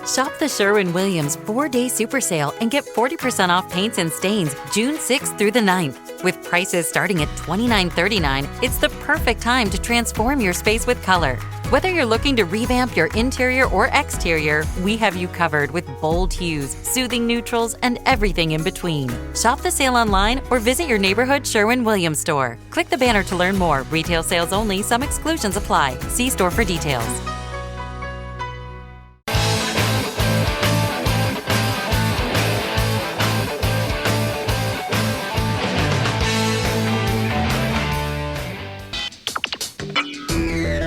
Shop the Sherwin-Williams 4-Day Super Sale and get 40% off paints and stains June 6th through the 9th. With prices starting at $29.39, it's the perfect time to transform your space with color. Whether you're looking to revamp your interior or exterior, we have you covered with bold hues, soothing neutrals, and everything in between. Shop the sale online or visit your neighborhood Sherwin-Williams store. Click the banner to learn more. Retail sales only. Some exclusions apply. See store for details.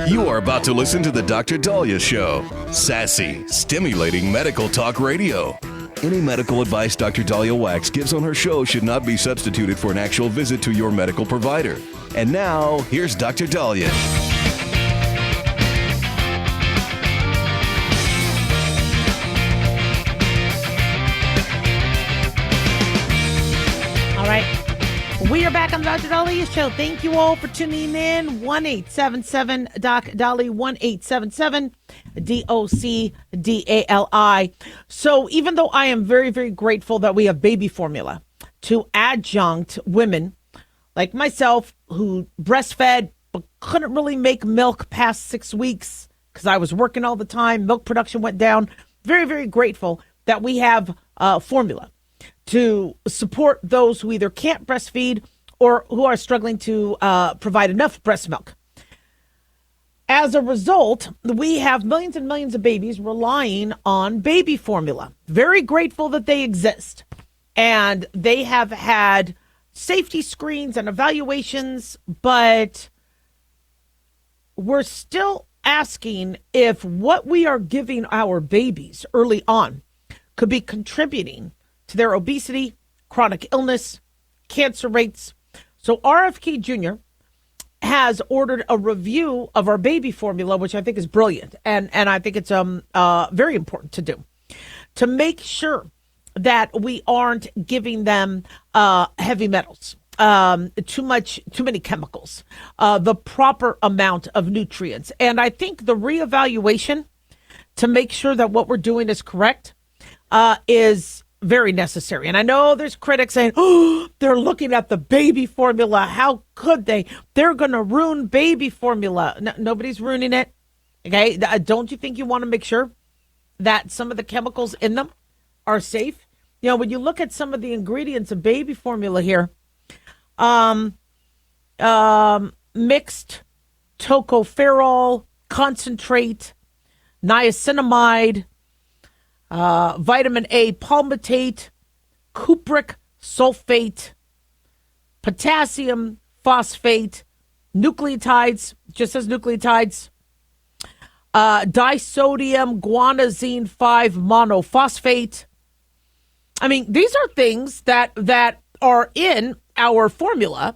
You are about to listen to the Dr. Daliah Show. Sassy, stimulating medical talk radio. Any medical advice Dr. Daliah Wax gives on her show should not be substituted for an actual visit to your medical provider. And now, here's Dr. Daliah. All right. We are back on the Dr. Daliah Show. Thank you all for tuning in. 1-877-DOC-DALI, 1-877-DOC-DALI. So even though I am very, very grateful that we have baby formula to adjunct women like myself who breastfed but couldn't really make milk past 6 weeks because I was working all the time, milk production went down. Very, very grateful that we have formula to support those who either can't breastfeed or who are struggling to provide enough breast milk. As a result, we have millions and millions of babies relying on baby formula. Very grateful that they exist. And they have had safety screens and evaluations, but we're still asking if what we are giving our babies early on could be contributing to their obesity, chronic illness, cancer rates. So RFK Jr. has ordered a review of our baby formula, which I think is brilliant. And I think it's very important to do, to make sure that we aren't giving them heavy metals, too many chemicals, the proper amount of nutrients. And I think the reevaluation to make sure that what we're doing is correct is very necessary. And I know there's critics saying, oh, they're looking at the baby formula. How could they? They're going to ruin baby formula. No, nobody's ruining it. Okay. Don't you think you want to make sure that some of the chemicals in them are safe? You know, when you look at some of the ingredients of baby formula here, mixed tocopherol concentrate, niacinamide, vitamin A palmitate, cupric sulfate, potassium phosphate, nucleotides, just says nucleotides, disodium guanosine 5 monophosphate. I mean, these are things that are in our formula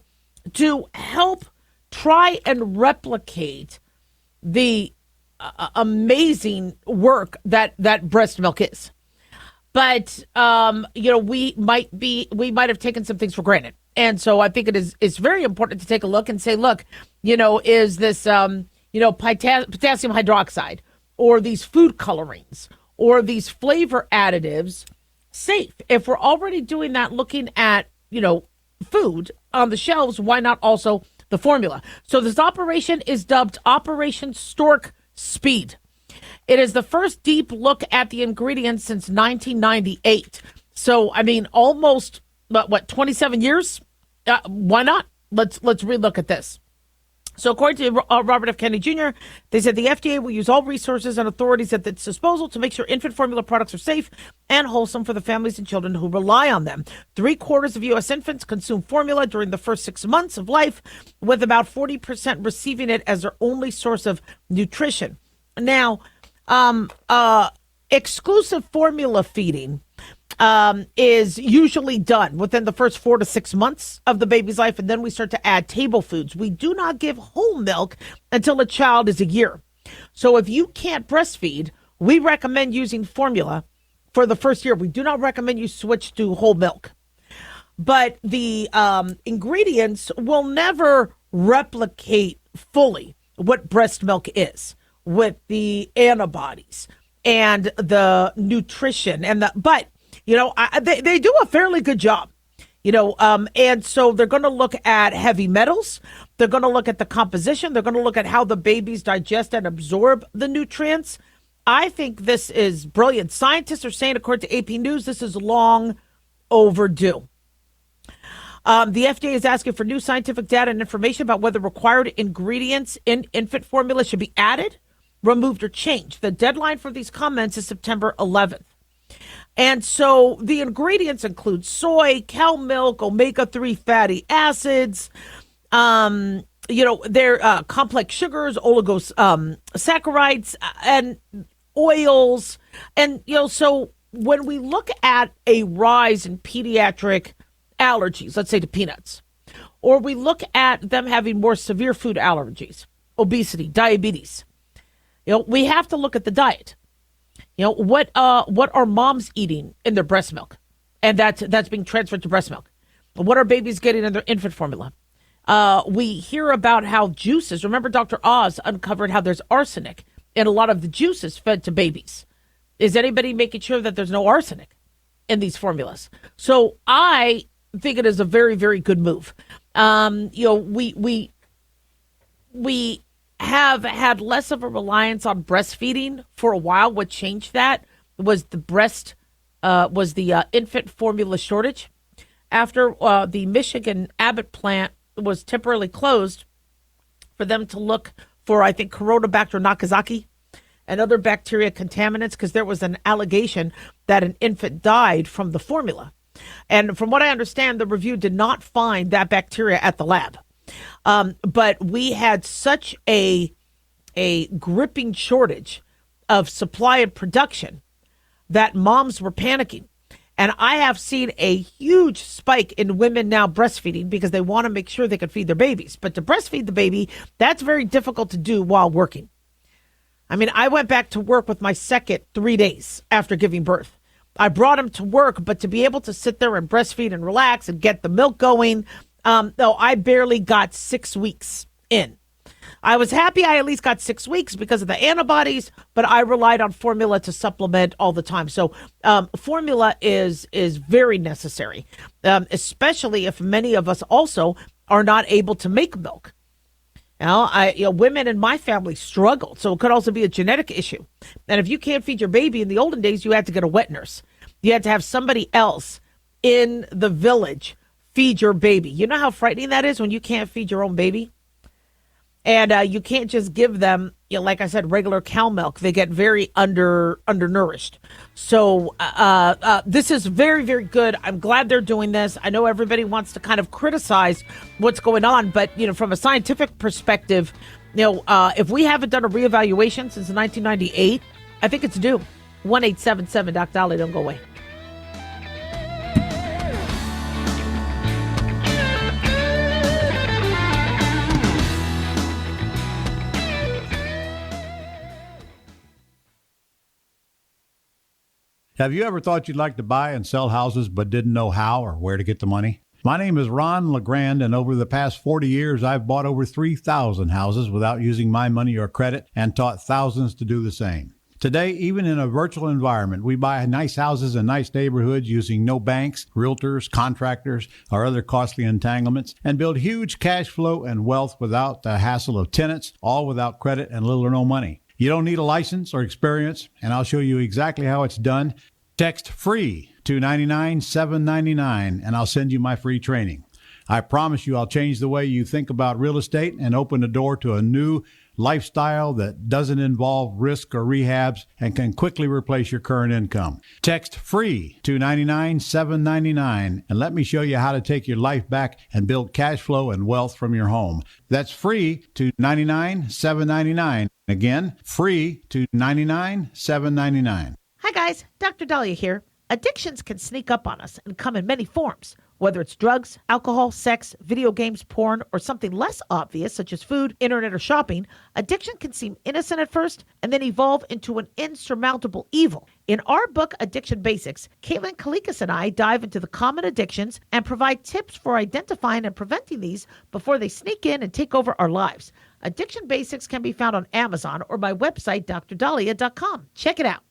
to help try and replicate the amazing work that breast milk is. But we might have taken some things for granted. And so I think it's very important to take a look and say, look, is this potassium hydroxide or these food colorings or these flavor additives safe? If we're already doing that, looking at food on the shelves, why not also the formula? So this operation is dubbed Operation Stork Speed. It is the first deep look at the ingredients since 1998. So, I mean, almost, 27 years? Why not? Let's relook at this. So according to Robert F. Kennedy Jr., they said the FDA will use all resources and authorities at its disposal to make sure infant formula products are safe and wholesome for the families and children who rely on them. 3/4 of U.S. infants consume formula during the first 6 months of life, with about 40% receiving it as their only source of nutrition. Now, exclusive formula feeding is usually done within the first 4 to 6 months of the baby's life, and then we start to add table foods. We do not give whole milk until a child is a year. So if you can't breastfeed, we recommend using formula for the first year. We do not recommend you switch to whole milk. But the ingredients will never replicate fully what breast milk is with the antibodies and the nutrition but they do a fairly good job. And so they're going to look at heavy metals. They're going to look at the composition. They're going to look at how the babies digest and absorb the nutrients. I think this is brilliant. Scientists are saying, according to AP News, this is long overdue. The FDA is asking for new scientific data and information about whether required ingredients in infant formula should be added, removed, or changed. The deadline for these comments is September 11th. And so the ingredients include soy, cow milk, omega-3 fatty acids, they're complex sugars, oligosaccharides, and oils. And, so when we look at a rise in pediatric allergies, let's say to peanuts, or we look at them having more severe food allergies, obesity, diabetes, we have to look at the diet. What are moms eating in their breast milk? And that's being transferred to breast milk. What are babies getting in their infant formula? We hear about how juices, remember Dr. Oz uncovered how there's arsenic in a lot of the juices fed to babies. Is anybody making sure that there's no arsenic in these formulas? So I think it is a very, very good move. We have had less of a reliance on breastfeeding for a while. What changed that was the infant formula shortage. After the Michigan Abbott plant was temporarily closed for them to look for, I think, Corynebacter Nakazaki and other bacteria contaminants, because there was an allegation that an infant died from the formula. And from what I understand, the review did not find that bacteria at the lab. But we had such a gripping shortage of supply and production that moms were panicking. And I have seen a huge spike in women now breastfeeding because they want to make sure they can feed their babies. But to breastfeed the baby, that's very difficult to do while working. I mean, I went back to work with my second 3 days after giving birth. I brought him to work, but to be able to sit there and breastfeed and relax and get the milk going, no, I barely got 6 weeks in. I was happy I at least got 6 weeks because of the antibodies, but I relied on formula to supplement all the time. So formula is very necessary, especially if many of us also are not able to make milk. Women in my family struggled, so it could also be a genetic issue. And if you can't feed your baby, in the olden days, you had to get a wet nurse. You had to have somebody else in the village feed your baby. You know how frightening that is when you can't feed your own baby? And you can't just give them, like I said, regular cow milk. They get very undernourished. So this is very, very good. I'm glad they're doing this. I know everybody wants to kind of criticize what's going on, but from a scientific perspective, if we haven't done a reevaluation since 1998, I think it's due. 1-877 Doc Daliah. Don't go away. Have you ever thought you'd like to buy and sell houses but didn't know how or where to get the money? My name is Ron LeGrand, and over the past 40 years, I've bought over 3,000 houses without using my money or credit and taught thousands to do the same. Today, even in a virtual environment, we buy nice houses in nice neighborhoods using no banks, realtors, contractors, or other costly entanglements, and build huge cash flow and wealth without the hassle of tenants, all without credit and little or no money. You don't need a license or experience, and I'll show you exactly how it's done. Text FREE to 99799, and I'll send you my free training. I promise you I'll change the way you think about real estate and open the door to a new lifestyle that doesn't involve risk or rehabs and can quickly replace your current income. Text FREE to 99799 and let me show you how to take your life back and build cash flow and wealth from your home. That's FREE to 99799. Again, FREE to 99799. Hi guys, Dr. Daliah here. Addictions can sneak up on us and come in many forms, whether it's drugs, alcohol, sex, video games, porn, or something less obvious such as food, internet, or shopping. Addiction can seem innocent at first and then evolve into an insurmountable evil. In our book, Addiction Basics, Caitlin Kalikas and I dive into the common addictions and provide tips for identifying and preventing these before they sneak in and take over our lives. Addiction Basics can be found on Amazon or my website, drdaliah.com. Check it out.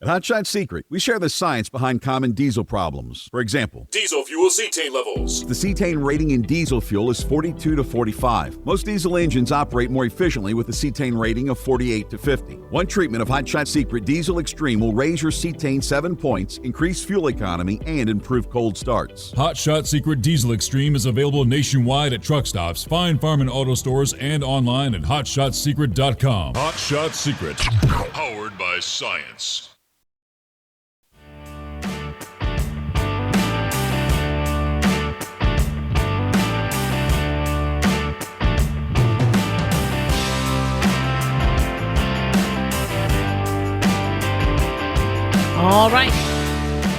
At Hotshot Secret, we share the science behind common diesel problems. For example, diesel fuel cetane levels. the cetane rating in diesel fuel is 42 to 45. Most diesel engines operate more efficiently with a cetane rating of 48 to 50. One treatment of Hotshot Secret Diesel Extreme will raise your cetane 7 points, increase fuel economy, and improve cold starts. Hot Shot Secret Diesel Extreme is available nationwide at truck stops, fine farm and auto stores, and online at hotshotsecret.com. Hot Shot Secret, powered by science. All right.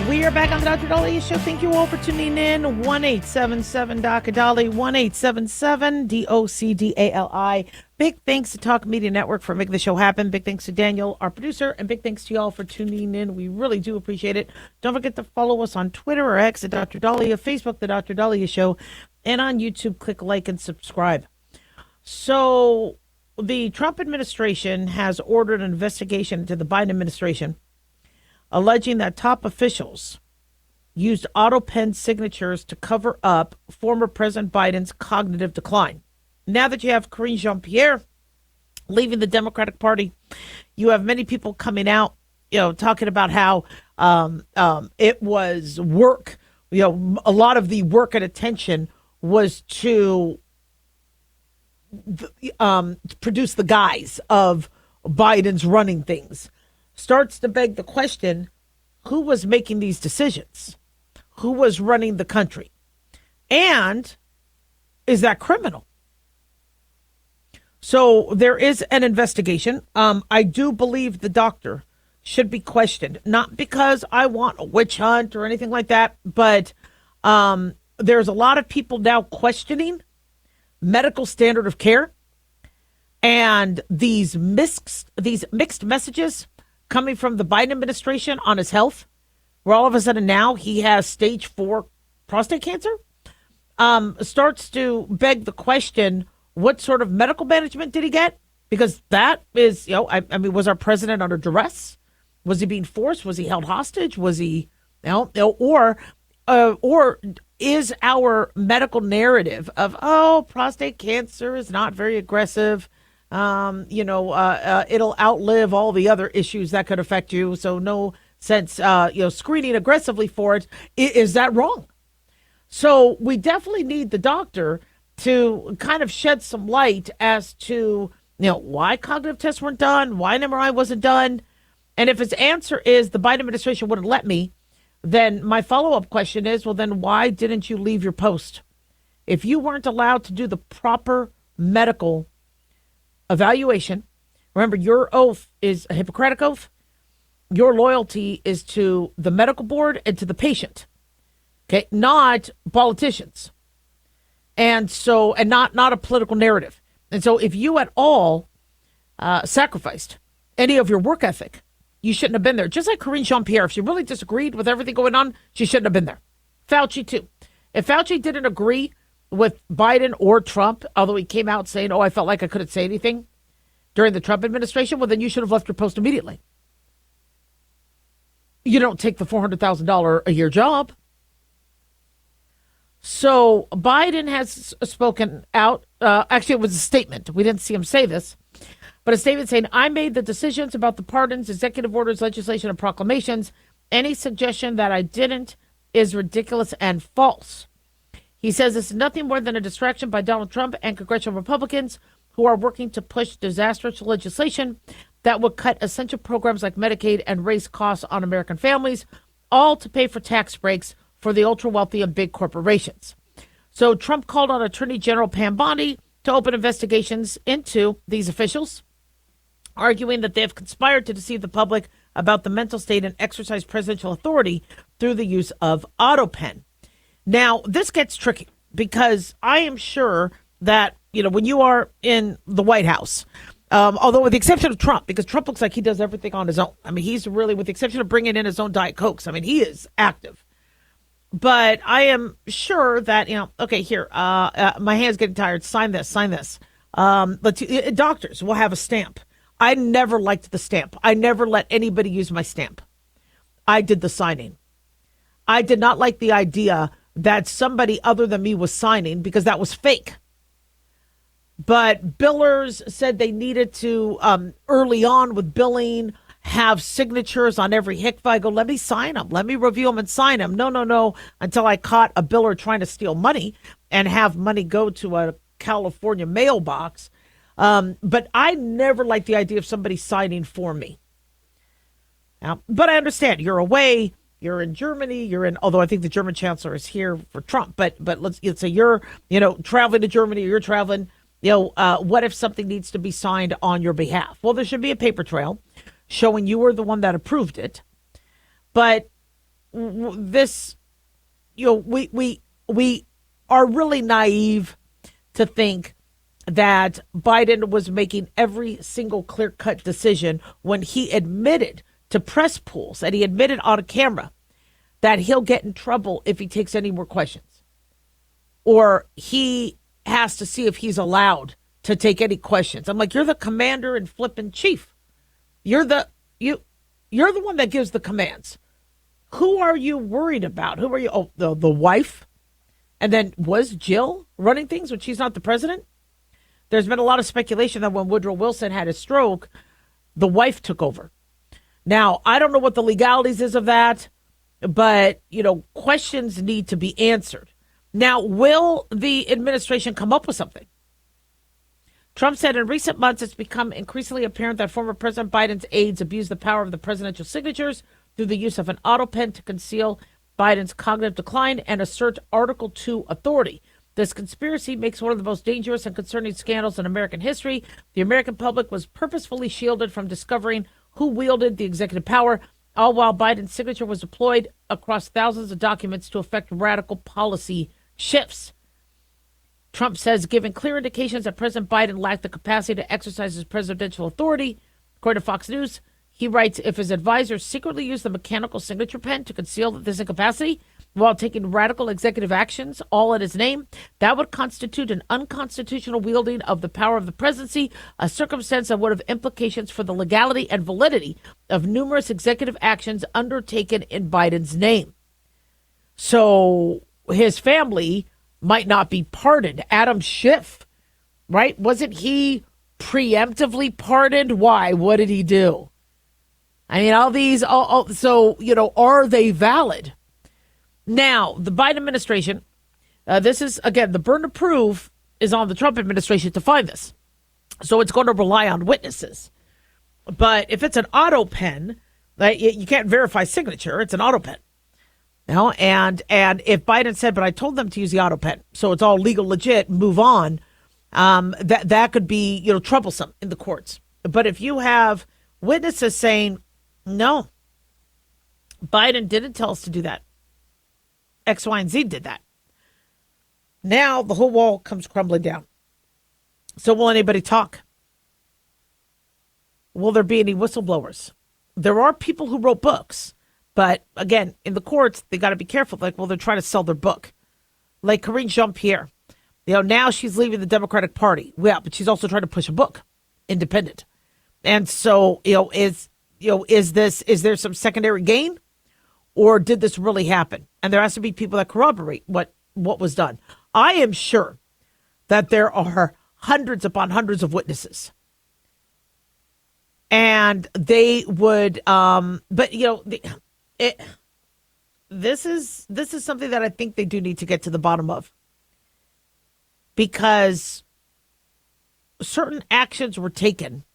We are back on the Dr. Daliah Show. Thank you all for tuning in. 1-877-Dr. Dali, 1-877-DOCDALI. Big thanks to Talk Media Network for making the show happen. Big thanks to Daniel, our producer, and big thanks to y'all for tuning in. We really do appreciate it. Don't forget to follow us on Twitter or X at Dr. Daliah, Facebook, The Dr. Daliah Show, and on YouTube, click like and subscribe. So the Trump administration has ordered an investigation into the Biden administration, alleging that top officials used Autopen signatures to cover up former President Biden's cognitive decline. Now that you have Karine Jean-Pierre leaving the Democratic Party, you have many people coming out, talking about how it was work. A lot of the work and attention was to produce the guise of Biden's running things. Starts to beg the question, who was making these decisions? Who was running the country? And is that criminal? So there is an investigation. I do believe the doctor should be questioned, not because I want a witch hunt or anything like that, but there's a lot of people now questioning medical standard of care and these mixed messages coming from the Biden administration on his health, where all of a sudden now he has stage 4 prostate cancer, starts to beg the question, what sort of medical management did he get? Because that is, was our president under duress? Was he being forced? Was he held hostage? Was he, or is our medical narrative of, prostate cancer is not very aggressive, it'll outlive all the other issues that could affect you. So no sense, screening aggressively for it. Is that wrong? So we definitely need the doctor to kind of shed some light as to, why cognitive tests weren't done, why an MRI wasn't done. And if his answer is the Biden administration wouldn't let me, then my follow-up question is, well, then why didn't you leave your post? If you weren't allowed to do the proper medical evaluation, remember, your oath is a Hippocratic oath. Your loyalty is to the medical board and to the patient, okay, not politicians, and not a political narrative. And so, if you at all sacrificed any of your work ethic, you shouldn't have been there. Just like Karine Jean-Pierre, if she really disagreed with everything going on, she shouldn't have been there. Fauci too. If Fauci didn't agree with Biden or Trump, although he came out saying, I felt like I couldn't say anything during the Trump administration, well, then you should have left your post immediately. You don't take the $400,000 a year job. So Biden has spoken out. Actually, it was a statement. We didn't see him say this, but a statement saying, I made the decisions about the pardons, executive orders, legislation, and proclamations. Any suggestion that I didn't is ridiculous and false. He says it's nothing more than a distraction by Donald Trump and congressional Republicans who are working to push disastrous legislation that would cut essential programs like Medicaid and raise costs on American families, all to pay for tax breaks for the ultra-wealthy and big corporations. So Trump called on Attorney General Pam Bondi to open investigations into these officials, arguing that they have conspired to deceive the public about the mental state and exercise presidential authority through the use of Autopen. Now, this gets tricky because I am sure that, when you are in the White House, although with the exception of Trump, because Trump looks like he does everything on his own. I mean, he's really, with the exception of bringing in his own Diet Cokes, I mean, he is active. But I am sure that, okay, here, my hand's getting tired. Sign this. Doctors will have a stamp. I never liked the stamp. I never let anybody use my stamp. I did the signing. I did not like the idea that somebody other than me was signing because that was fake. But billers said they needed to, early on with billing, have signatures on every HICVA. I go, let me sign them. Let me review them and sign them. No, until I caught a biller trying to steal money and have money go to a California mailbox. But I never liked the idea of somebody signing for me. Now, but I understand you're away. You're in Germany. Although I think the German chancellor is here for Trump. But let's say you're, traveling to Germany. Or you're traveling. What if something needs to be signed on your behalf? Well, there should be a paper trail showing you were the one that approved it. But this, we are really naive to think that Biden was making every single clear-cut decision when he admitted to press pools, and he admitted on camera that he'll get in trouble if he takes any more questions. Or he has to see if he's allowed to take any questions. I'm like, you're the commander and flipping chief. You're the one that gives the commands. Who are you worried about? Who are you? Oh, the wife? And then was Jill running things when she's not the president? There's been a lot of speculation that when Woodrow Wilson had his stroke, the wife took over. Now, I don't know what the legalities is of that, but, questions need to be answered. Now, will the administration come up with something? Trump said in recent months, it's become increasingly apparent that former President Biden's aides abused the power of the presidential signatures through the use of an autopen to conceal Biden's cognitive decline and assert Article 2 authority. This conspiracy makes one of the most dangerous and concerning scandals in American history. The American public was purposefully shielded from discovering who wielded the executive power, all while Biden's signature was deployed across thousands of documents to effect radical policy shifts. Trump says, given clear indications that President Biden lacked the capacity to exercise his presidential authority. According to Fox News, he writes, if his advisors secretly used the mechanical signature pen to conceal this incapacity while taking radical executive actions, all in his name, that would constitute an unconstitutional wielding of the power of the presidency, a circumstance that would have implications for the legality and validity of numerous executive actions undertaken in Biden's name. So his family might not be pardoned. Adam Schiff, right? Wasn't he preemptively pardoned? Why? What did he do? I mean, all these, are they valid? Now, the Biden administration, this is, again, the burden of proof is on the Trump administration to find this. So it's going to rely on witnesses. But if it's an auto pen, you can't verify signature. It's an auto pen. And if Biden said, but I told them to use the auto pen, so it's all legal, legit, move on, that could be, troublesome in the courts. But if you have witnesses saying, no, Biden didn't tell us to do that. X, Y, and Z did that. Now the whole wall comes crumbling down. So will anybody talk? Will there be any whistleblowers? There are people who wrote books. But again, in the courts, they got to be careful. Like, well, they're trying to sell their book. Like Karine Jean-Pierre. Now she's leaving the Democratic Party. Yeah, but she's also trying to push a book, independent. And so, is there some secondary gain? Or did this really happen? And there has to be people that corroborate what was done. I am sure that there are hundreds upon hundreds of witnesses. And they would, this is something that I think they do need to get to the bottom of, because certain actions were taken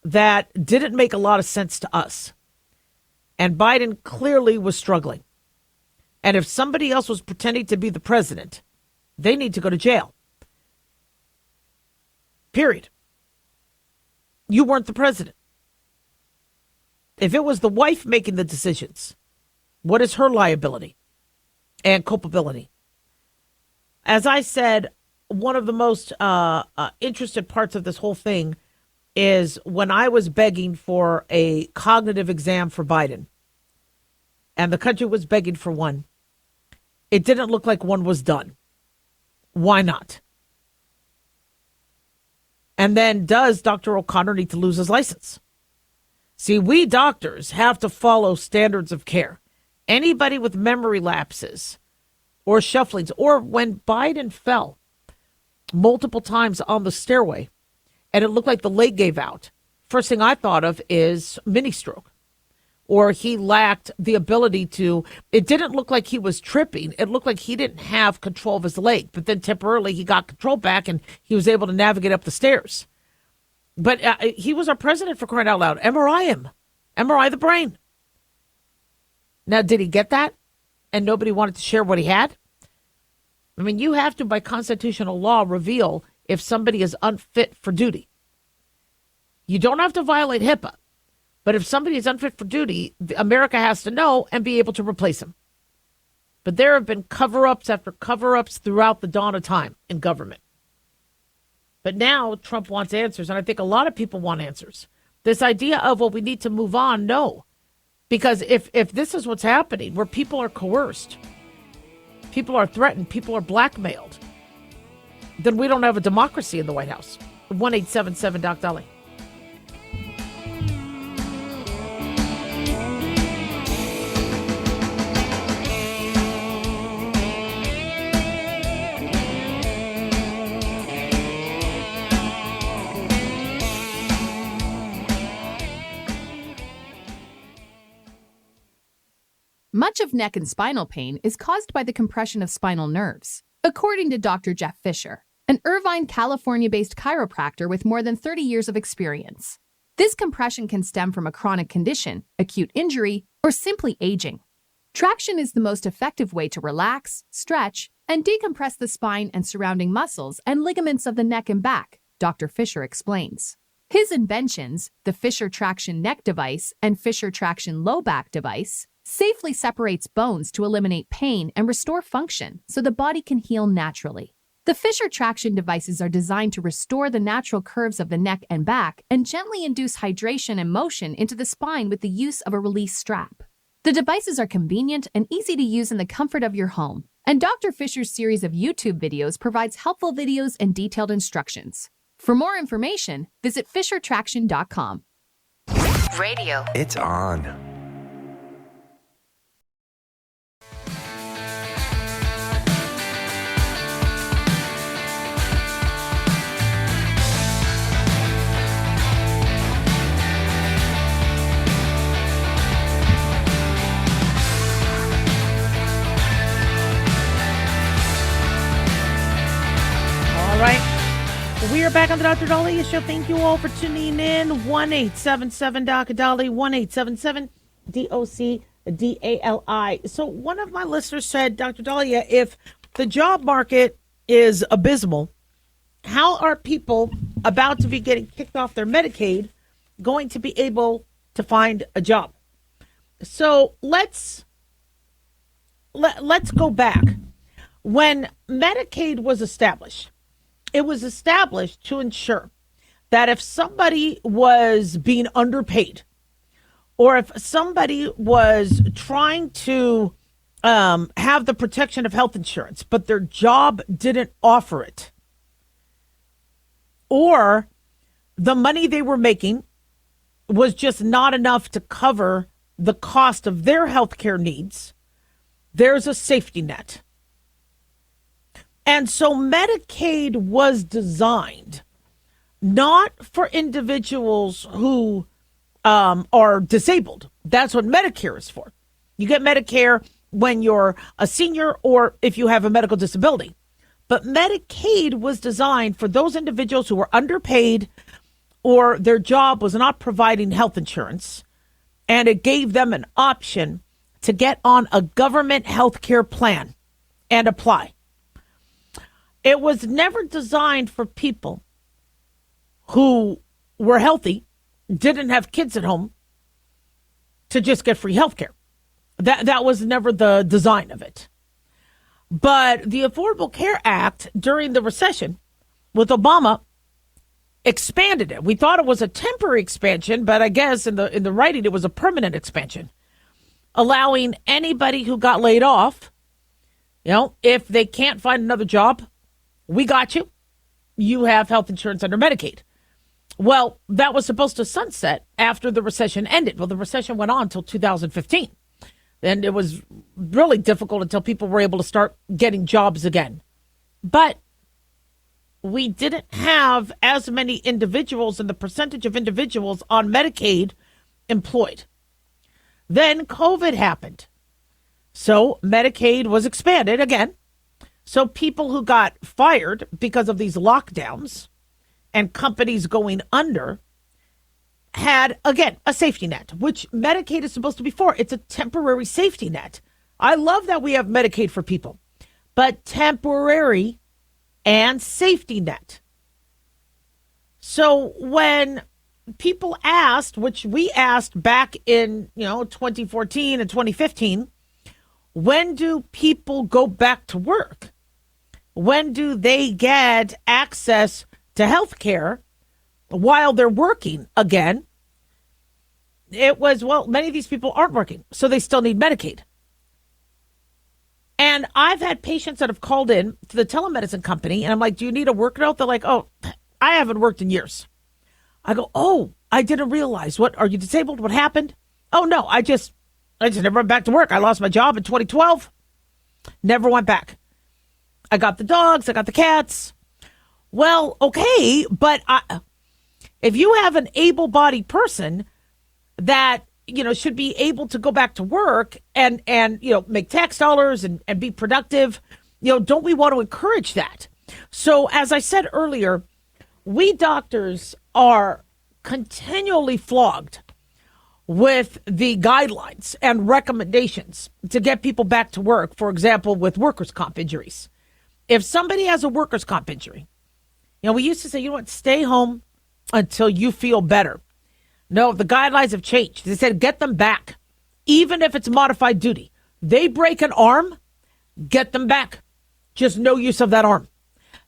that didn't make a lot of sense to us. And Biden clearly was struggling. And if somebody else was pretending to be the president, they need to go to jail. Period. You weren't the president. If it was the wife making the decisions, what is her liability and culpability? As I said, one of the most interested parts of this whole thing is when I was begging for a cognitive exam for Biden, and the country was begging for one, it didn't look like one was done. Why not? And then does Dr. O'Connor need to lose his license? See, we doctors have to follow standards of care. Anybody with memory lapses or shufflings, or when Biden fell multiple times on the stairway and it looked like the leg gave out, first thing I thought of is mini stroke. Or he lacked the ability to, it didn't look like he was tripping. It looked like he didn't have control of his leg. But then temporarily he got control back and he was able to navigate up the stairs. But he was our president, for crying out loud. MRI him. MRI the brain. Now, did he get that? And nobody wanted to share what he had? I mean, you have to, by constitutional law, reveal if somebody is unfit for duty. You don't have to violate HIPAA. But if somebody is unfit for duty, America has to know and be able to replace him. But there have been cover-ups after cover-ups throughout the dawn of time in government. But now Trump wants answers, and I think a lot of people want answers. This idea of, well, we need to move on, no. Because if this is what's happening, where people are coerced, people are threatened, people are blackmailed, then we don't have a democracy in the White House. 1-877-DOC-DOLLY. Much of neck and spinal pain is caused by the compression of spinal nerves, according to Dr. Jeff Fisher, an Irvine, California-based chiropractor with more than 30 years of experience. This compression can stem from a chronic condition, acute injury, or simply aging. Traction is the most effective way to relax, stretch, and decompress the spine and surrounding muscles and ligaments of the neck and back, Dr. Fisher explains. His inventions, the Fisher Traction Neck Device and Fisher Traction Low Back Device, safely separates bones to eliminate pain and restore function so the body can heal naturally. The Fisher Traction devices are designed to restore the natural curves of the neck and back and gently induce hydration and motion into the spine with the use of a release strap. The devices are convenient and easy to use in the comfort of your home, and Dr. Fisher's series of YouTube videos provides helpful videos and detailed instructions. For more information, visit FisherTraction.com. Radio. It's on. All right. We are back on the Dr. Daliah Show. Thank you all for tuning in. 1-877-DOC-DOLLY, 1-877-DOC-DALI. So one of my listeners said, Dr. Daliah, if the job market is abysmal, how are people about to be getting kicked off their Medicaid going to be able to find a job? So let's go back. When Medicaid was established, it was established to ensure that if somebody was being underpaid, or if somebody was trying to have the protection of health insurance, but their job didn't offer it, or the money they were making was just not enough to cover the cost of their health care needs, there's a safety net. And so Medicaid was designed not for individuals who are disabled. That's what Medicare is for. You get Medicare when you're a senior or if you have a medical disability. But Medicaid was designed for those individuals who were underpaid or their job was not providing health insurance. And it gave them an option to get on a government health care plan and apply. It was never designed for people who were healthy, didn't have kids at home, to just get free health care. That was never the design of it. But the Affordable Care Act during the recession with Obama expanded it. We thought it was a temporary expansion, but I guess in the writing it was a permanent expansion, allowing anybody who got laid off, if they can't find another job, we got you. You have health insurance under Medicaid. Well, that was supposed to sunset after the recession ended. Well, the recession went on until 2015. And it was really difficult until people were able to start getting jobs again. But we didn't have as many individuals and the percentage of individuals on Medicaid employed. Then COVID happened. So Medicaid was expanded again. So people who got fired because of these lockdowns and companies going under had, again, a safety net, which Medicaid is supposed to be for. It's a temporary safety net. I love that we have Medicaid for people, but temporary and safety net. So when people asked, which we asked back in 2014 and 2015, when do people go back to work? When do they get access to health care while they're working again? It was, well, many of these people aren't working, so they still need Medicaid. And I've had patients that have called in to the telemedicine company, and I'm like, do you need a work note? They're like, oh, I haven't worked in years. I go, oh, I didn't realize. What, are you disabled? What happened? Oh, no, I just never went back to work. I lost my job in 2012. Never went back. I got the dogs. I got the cats. Well, okay, but if you have an able-bodied person that, should be able to go back to work and make tax dollars and be productive, don't we want to encourage that? So as I said earlier, we doctors are continually flogged with the guidelines and recommendations to get people back to work, for example, with workers' comp injuries. If somebody has a workers' comp injury, we used to say, you know what, stay home until you feel better. No, the guidelines have changed. They said, get them back, even if it's modified duty. They break an arm, get them back. Just no use of that arm.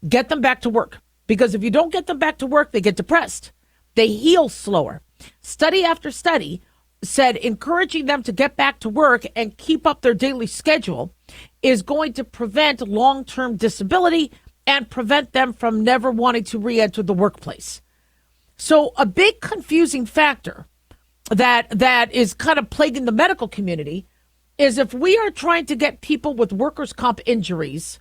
Get them back to work. Because if you don't get them back to work, they get depressed. They heal slower. Study after study said encouraging them to get back to work and keep up their daily schedule is going to prevent long-term disability and prevent them from never wanting to re-enter the workplace. So a big confusing factor that is kind of plaguing the medical community is if we are trying to get people with workers' comp injuries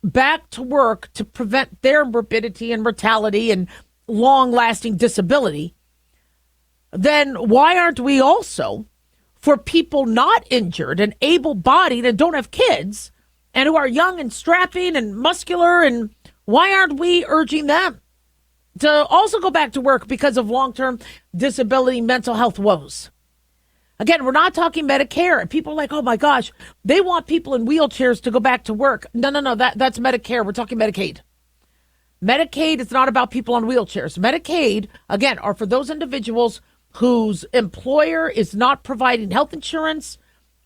back to work to prevent their morbidity and mortality and long-lasting disability, then why aren't we also for people not injured and able-bodied and don't have kids and who are young and strapping and muscular, and why aren't we urging them to also go back to work because of long-term disability, mental health woes? Again, we're not talking Medicare. People are like, oh my gosh, they want people in wheelchairs to go back to work. No, that's Medicare. We're talking Medicaid. Medicaid is not about people on wheelchairs. Medicaid, again, are for those individuals whose employer is not providing health insurance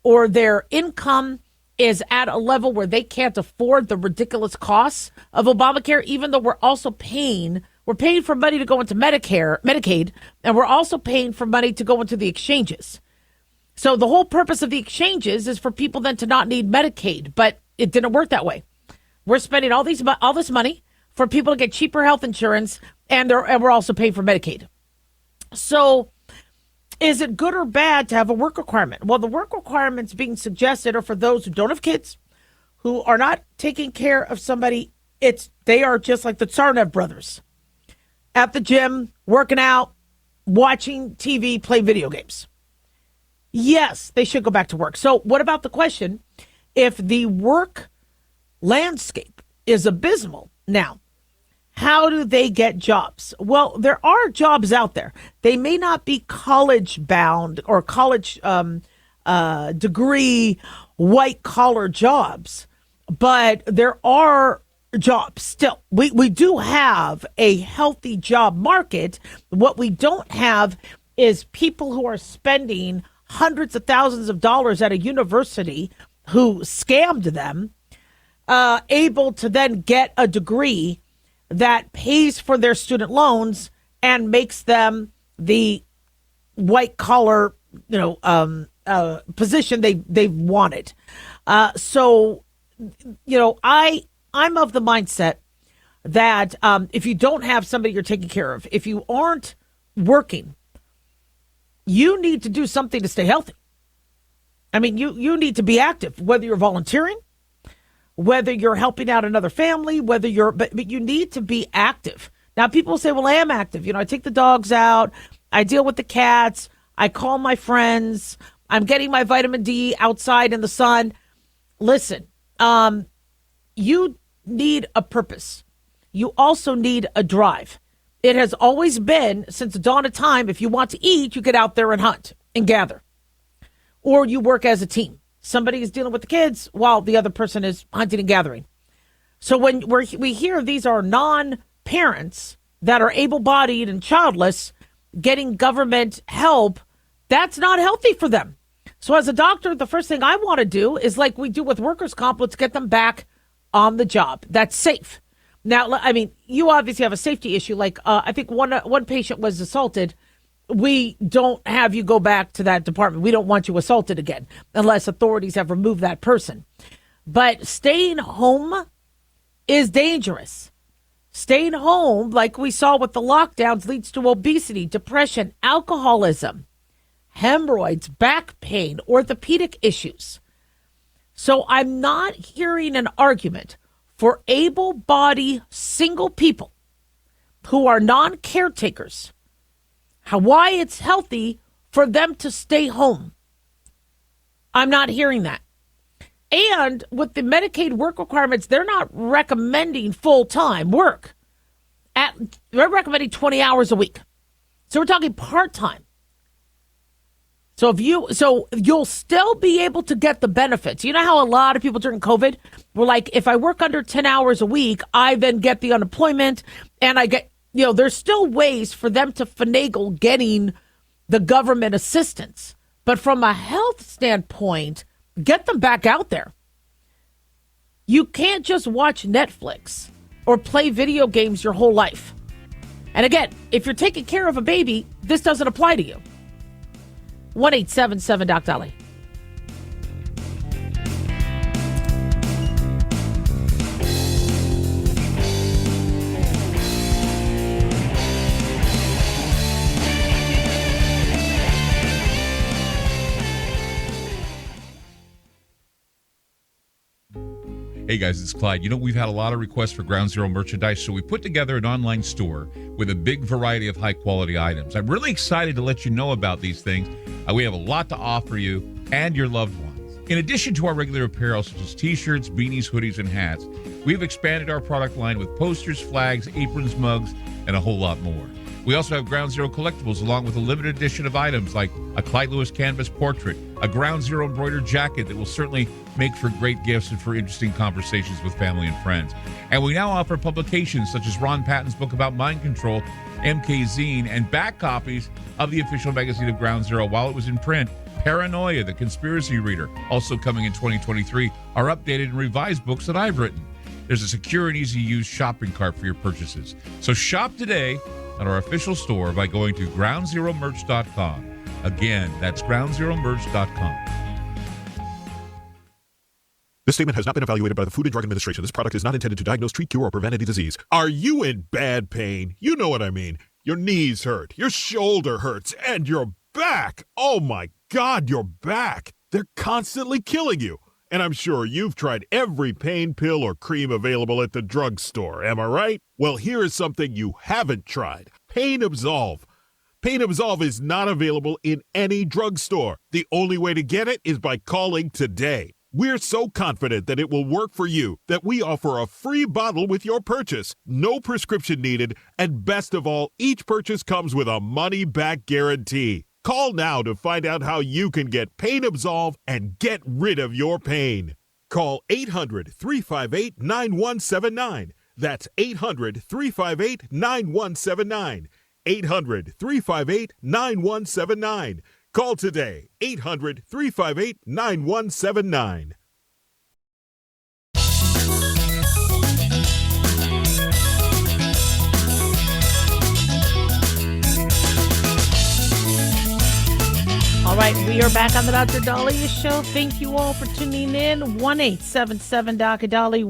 or their income is at a level where they can't afford the ridiculous costs of Obamacare, even though we're paying for money to go into Medicaid, and we're also paying for money to go into the exchanges. So the whole purpose of the exchanges is for people then to not need Medicaid, but it didn't work that way. We're spending all this money for people to get cheaper health insurance, and we're also paying for Medicaid. So is it good or bad to have a work requirement? Well, the work requirements being suggested are for those who don't have kids, who are not taking care of somebody. They are just like the Tsarnaev brothers at the gym, working out, watching TV, playing video games. Yes, they should go back to work. So what about the question, if the work landscape is abysmal now, how do they get jobs? Well, there are jobs out there. They may not be college bound or college degree white collar jobs, but there are jobs still. We do have a healthy job market. What we don't have is people who are spending hundreds of thousands of dollars at a university who scammed them, able to then get a degree that pays for their student loans and makes them the white collar, position they've wanted. I'm of the mindset that if you don't have somebody you're taking care of, if you aren't working, you need to do something to stay healthy. I mean, you need to be active, whether you're volunteering, whether you're helping out another family, but you need to be active. Now, people say, well, I am active. I take the dogs out. I deal with the cats. I call my friends. I'm getting my vitamin D outside in the sun. Listen, you need a purpose. You also need a drive. It has always been, since the dawn of time, if you want to eat, you get out there and hunt and gather. Or you work as a team. Somebody is dealing with the kids while the other person is hunting and gathering. So when we hear these are non-parents that are able-bodied and childless getting government help, that's not healthy for them. So as a doctor, the first thing I want to do is like we do with workers' comp, let's get them back on the job. That's safe. Now, I mean, you obviously have a safety issue. Like I think one patient was assaulted. We don't have you go back to that department. We don't want you assaulted again unless authorities have removed that person. But staying home is dangerous. Staying home, like we saw with the lockdowns, leads to obesity, depression, alcoholism, hemorrhoids, back pain, orthopedic issues. So I'm not hearing an argument for able-bodied single people who are non-caretakers, why it's healthy for them to stay home. I'm not hearing that. And with the Medicaid work requirements, they're not recommending full-time work. They're recommending 20 hours a week. So we're talking part-time. So you'll still be able to get the benefits. You know how a lot of people during COVID were like, if I work under 10 hours a week, I then get the unemployment and I get, there's still ways for them to finagle getting the government assistance. But from a health standpoint, get them back out there. You can't just watch Netflix or play video games your whole life. And again, if you're taking care of a baby, this doesn't apply to you. 1-877-DOC-DALI. Hey guys, it's Clyde. We've had a lot of requests for Ground Zero merchandise, so we put together an online store with a big variety of high-quality items. I'm really excited to let you know about these things. We have a lot to offer you and your loved ones. In addition to our regular apparel, such as t-shirts, beanies, hoodies, and hats, we've expanded our product line with posters, flags, aprons, mugs, and a whole lot more. We also have Ground Zero collectibles, along with a limited edition of items like a Clyde Lewis canvas portrait, a Ground Zero embroidered jacket that will certainly make for great gifts and for interesting conversations with family and friends. And we now offer publications such as Ron Patton's book about mind control, MK Zine, and back copies of the official magazine of Ground Zero while it was in print. Paranoia, the Conspiracy Reader, also coming in 2023, are updated and revised books that I've written. There's a secure and easy-to-use shopping cart for your purchases. So shop today at our official store by going to groundzeromerch.com. Again, that's groundzeromerch.com. This statement has not been evaluated by the Food and Drug Administration. This product is not intended to diagnose, treat, cure, or prevent any disease. Are you in bad pain? You know what I mean. Your knees hurt, your shoulder hurts, and your back. Oh my God, your back. They're constantly killing you. And I'm sure you've tried every pain pill or cream available at the drugstore. Am I right? Well, here is something you haven't tried. Pain Absolve. Pain Absolve is not available in any drugstore. The only way to get it is by calling today. We're so confident that it will work for you that we offer a free bottle with your purchase, no prescription needed, and best of all, each purchase comes with a money-back guarantee. Call now to find out how you can get Pain Absolve and get rid of your pain. Call 800-358-9179. That's 800-358-9179. 800-358-9179. Call today, 800-358-9179. All right, we are back on the Dr. Daliah Show. Thank you all for tuning in. 1-877-Dr. Dali,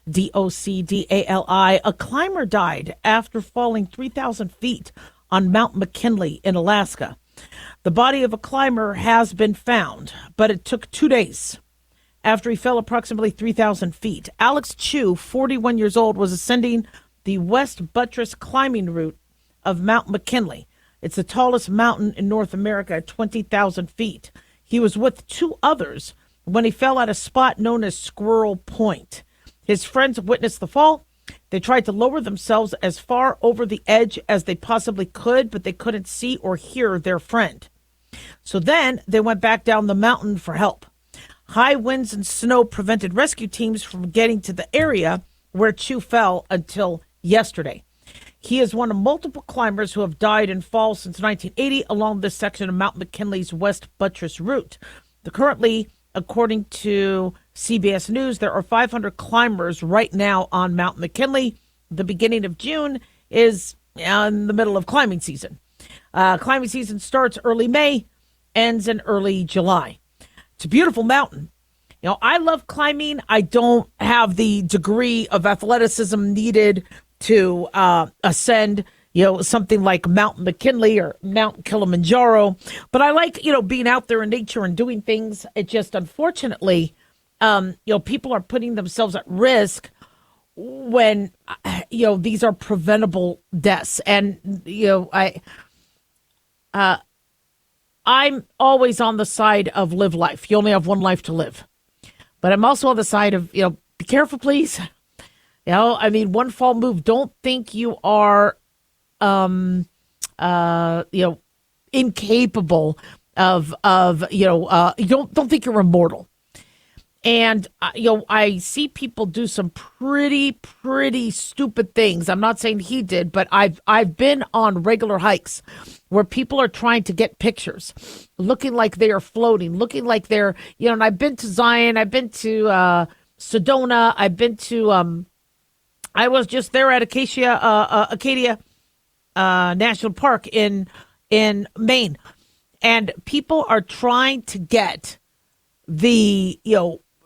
1-877-DOCDALI. A climber died after falling 3,000 feet on Mount McKinley in Alaska. The body of a climber has been found, but it took 2 days after he fell approximately 3,000 feet. Alex Chu, 41 years old, was ascending the West Buttress climbing route of Mount McKinley. It's the tallest mountain in North America at 20,000 feet. He was with 2 others when he fell at a spot known as Squirrel Point. His friends witnessed the fall. They tried to lower themselves as far over the edge as they possibly could, but they couldn't see or hear their friend. So then they went back down the mountain for help. High winds and snow prevented rescue teams from getting to the area where Chu fell until yesterday. He is one of multiple climbers who have died in falls since 1980 along this section of Mount McKinley's West Buttress route. Currently, according to CBS News, there are 500 climbers right now on Mount McKinley. The beginning of June is in the middle of climbing season. Climbing season starts early May, ends in early July. It's a beautiful mountain. You know, I love climbing. I don't have the degree of athleticism needed to ascend, something like Mount McKinley or Mount Kilimanjaro. But I like, being out there in nature and doing things. It just, unfortunately, people are putting themselves at risk when, these are preventable deaths. And, I'm always on the side of live life. You only have one life to live. But I'm also on the side of, be careful, please. One fall move. Don't think you are, incapable of, don't think you're immortal. And, I see people do some pretty stupid things. I'm not saying he did, but I've been on regular hikes where people are trying to get pictures, looking like they are floating, looking like they're, and I've been to Zion, I've been to, Sedona, I've been to, I was just there at Acadia National Park in Maine, and people are trying to get the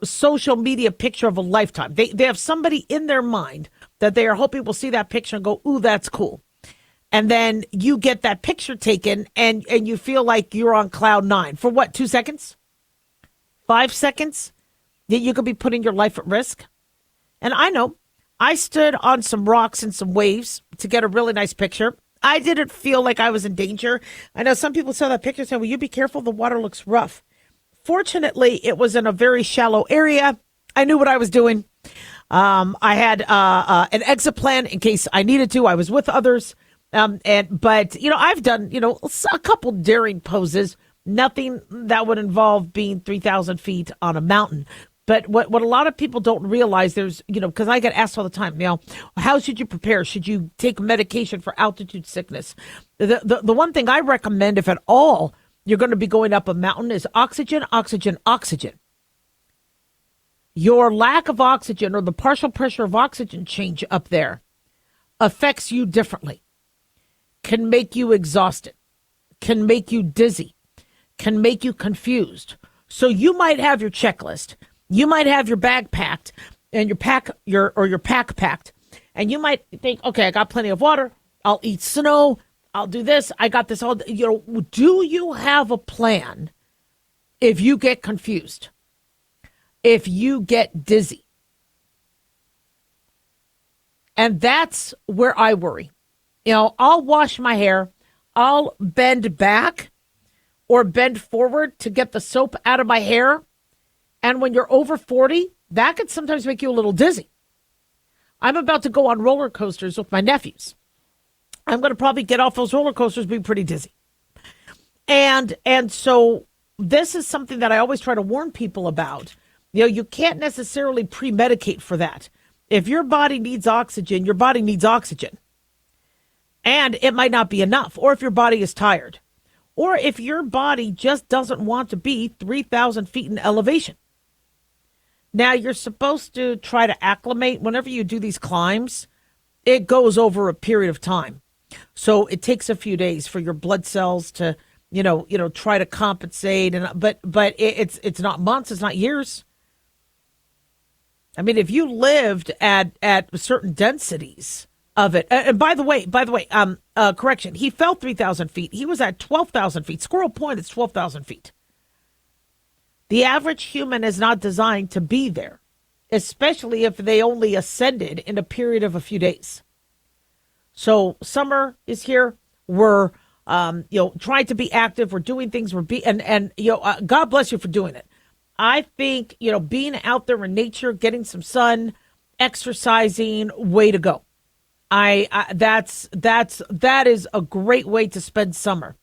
social media picture of a lifetime. They have somebody in their mind that they are hoping will see that picture and go, "Ooh, that's cool," and then you get that picture taken, and you feel like you're on cloud 9 for what? 2 seconds, 5 seconds. You could be putting your life at risk. And I know. I stood on some rocks and some waves to get a really nice picture. I didn't feel like I was in danger. I know some people saw that picture and said, "Well, you be careful. The water looks rough." Fortunately, it was in a very shallow area. I knew what I was doing. I had an exit plan in case I needed to. I was with others. But I've done, a couple daring poses. Nothing that would involve being 3,000 feet on a mountain. But what a lot of people don't realize, there's, because I get asked all the time, how should you prepare? Should you take medication for altitude sickness? The one thing I recommend, if at all you're going to be going up a mountain, is oxygen, oxygen, oxygen. Your lack of oxygen or the partial pressure of oxygen change up there affects you differently, can make you exhausted, can make you dizzy, can make you confused. So you might have your checklist. You might have your bag packed and your pack packed, and you might think, okay, I got plenty of water. I'll eat snow. I'll do this. I got this all. Do you have a plan if you get confused? If you get dizzy? And that's where I worry. I'll wash my hair. I'll bend back or bend forward to get the soap out of my hair. And when you're over 40, that could sometimes make you a little dizzy. I'm about to go on roller coasters with my nephews. I'm going to probably get off those roller coasters, be pretty dizzy. And so this is something that I always try to warn people about. You can't necessarily pre-medicate for that. If your body needs oxygen, your body needs oxygen. And it might not be enough. Or if your body is tired. Or if your body just doesn't want to be 3,000 feet in elevation. Now, you're supposed to try to acclimate. Whenever you do these climbs, it goes over a period of time. So it takes a few days for your blood cells to try to compensate. But it's not months, it's not years. I mean, if you lived at certain densities of it, and by the way, correction, he fell 3,000 feet. He was at 12,000 feet. Squirrel Point is 12,000 feet. The average human is not designed to be there, especially if they only ascended in a period of a few days. So summer is here. We're, trying to be active. We're doing things. God bless you for doing it. I think, being out there in nature, getting some sun, exercising, way to go. That is a great way to spend summer.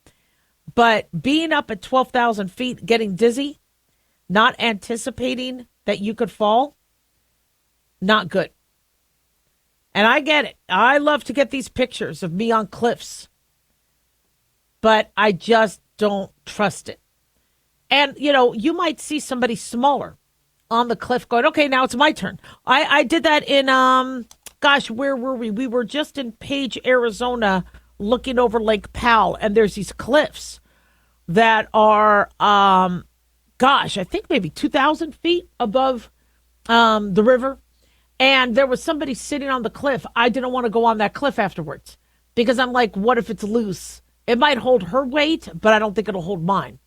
But being up at 12,000 feet, getting dizzy, not anticipating that you could fall, not good. And I get it. I love to get these pictures of me on cliffs, but I just don't trust it. And, you might see somebody smaller on the cliff going, okay, now it's my turn. I did that in, where were we? We were just in Page, Arizona, looking over Lake Powell, and there's these cliffs that are, I think maybe 2,000 feet above the river. And there was somebody sitting on the cliff. I didn't want to go on that cliff afterwards because I'm like, what if it's loose? It might hold her weight, but I don't think it'll hold mine.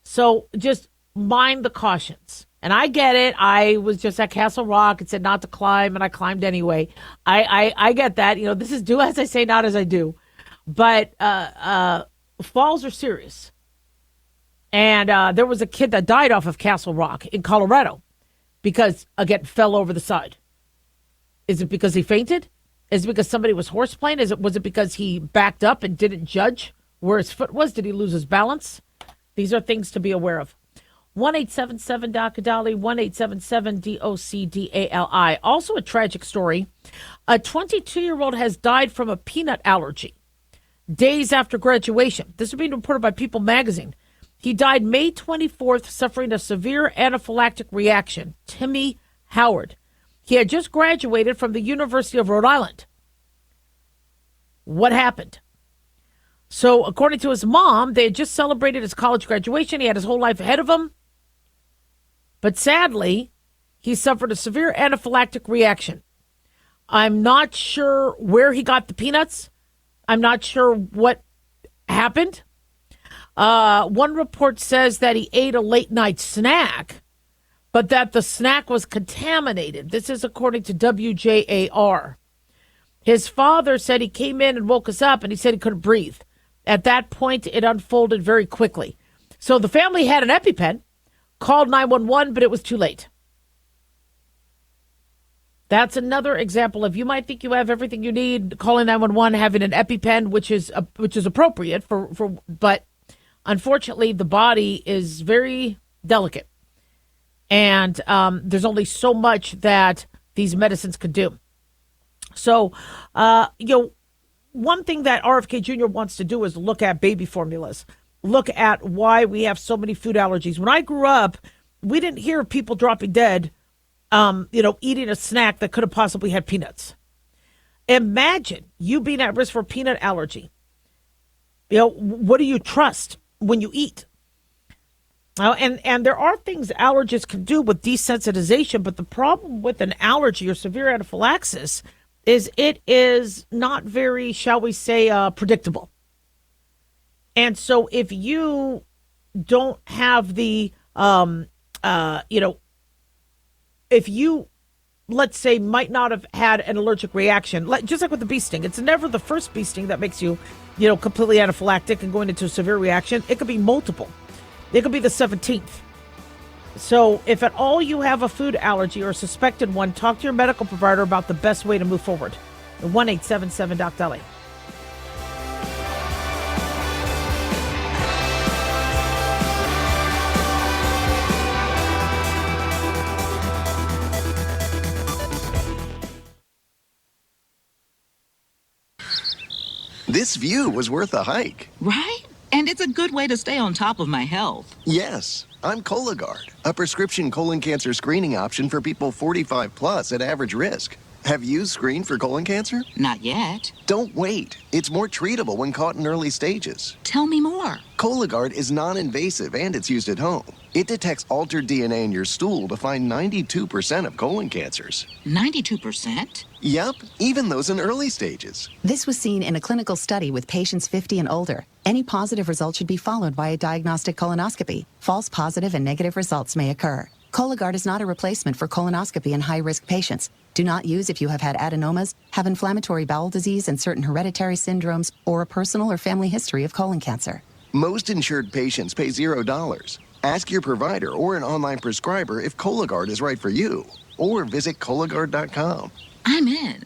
So just mind the cautions. And I get it. I was just at Castle Rock. It said not to climb, and I climbed anyway. I get that. This is do as I say, not as I do. But falls are serious. And there was a kid that died off of Castle Rock in Colorado because, again, fell over the side. Is it because he fainted? Is it because somebody was horseplaying? Was it because he backed up and didn't judge where his foot was? Did he lose his balance? These are things to be aware of. 1-877-DOC-DALI, 1-877-DOC-DALI. Also a tragic story. A 22-year-old has died from a peanut allergy days after graduation. This is being reported by People magazine. He died May 24th, suffering a severe anaphylactic reaction. Timmy Howard. He had just graduated from the University of Rhode Island. What happened? So, according to his mom, they had just celebrated his college graduation. He had his whole life ahead of him. But sadly, he suffered a severe anaphylactic reaction. I'm not sure where he got the peanuts. I'm not sure what happened. One report says that he ate a late-night snack, but that the snack was contaminated. This is according to WJAR. His father said he came in and woke us up, and he said he couldn't breathe. At that point, it unfolded very quickly. So the family had an EpiPen, called 911, but it was too late. That's another example of you might think you have everything you need, calling 911, having an EpiPen, which is appropriate but unfortunately the body is very delicate, and there's only so much that these medicines could do. So, one thing that RFK Jr. wants to do is look at baby formulas, look at why we have so many food allergies. When I grew up, we didn't hear of people dropping dead, eating a snack that could have possibly had peanuts. Imagine you being at risk for peanut allergy. What do you trust when you eat? And there are things allergists can do with desensitization, but the problem with an allergy or severe anaphylaxis is it is not very, shall we say, predictable. And so if you don't have the, if you, let's say, might not have had an allergic reaction, just like with the bee sting, it's never the first bee sting that makes you, completely anaphylactic and going into a severe reaction. It could be multiple. It could be the 17th. So if at all you have a food allergy or a suspected one, talk to your medical provider about the best way to move forward. 1-877-DOC-DALI. This view was worth a hike. Right? And it's a good way to stay on top of my health. Yes, I'm Cologuard, a prescription colon cancer screening option for people 45 plus at average risk. Have you screened for colon cancer? Not yet. Don't wait. It's more treatable when caught in early stages. Tell me more. Cologuard is non-invasive and it's used at home. It detects altered DNA in your stool to find 92% of colon cancers. 92%? Yep, even those in early stages. This was seen in a clinical study with patients 50 and older. Any positive result should be followed by a diagnostic colonoscopy. False positive and negative results may occur. Cologuard is not a replacement for colonoscopy in high-risk patients. Do not use if you have had adenomas, have inflammatory bowel disease and certain hereditary syndromes, or a personal or family history of colon cancer. Most insured patients pay $0. Ask your provider or an online prescriber if Cologuard is right for you, or visit Cologuard.com. I'm in.